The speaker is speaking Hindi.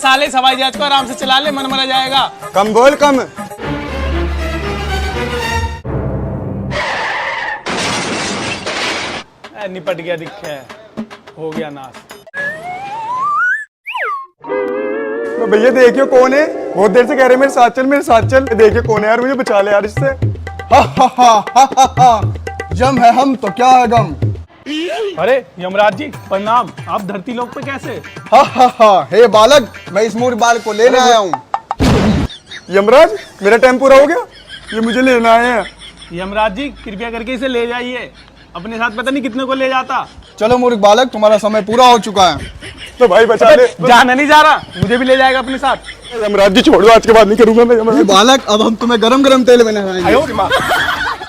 साले, हवाई जहाज को आराम से चला ले, मन मरा जाएगा। कम बोल कम। निपट गया, दिखे हो गया नाश। तो भैया देखियो कौन है, बहुत देर से कह रहे मेरे साथ चल मेरे साथ चल। देखियो कौन है यार, मुझे बचा ले यार इससे। हा हा हा हा हा हा। जम है हम तो क्या है गम। अरे यमराज जी प्रणाम, आप धरती लोक पे कैसे? हा हा हा। हे बालक, मैं इस मूर्ख बालक को लेने आया हूँ। यमराज मेरा टाइम पूरा हो गया, ये मुझे लेना है। यमराज जी कृपया करके इसे ले जाइए, अपने साथ पता नहीं कितने को ले जाता। चलो मूर्ख बालक, तुम्हारा समय पूरा हो चुका है। तो भाई बचा ले। जाना नहीं जा रहा, मुझे भी ले जाएगा अपने साथ। यमराज जी छोड़ो, आज के बाद नहीं करूंगा मैं। हे बालक, अब हम तुम्हें गरम गरम तेल में नहलाएंगे। आयो।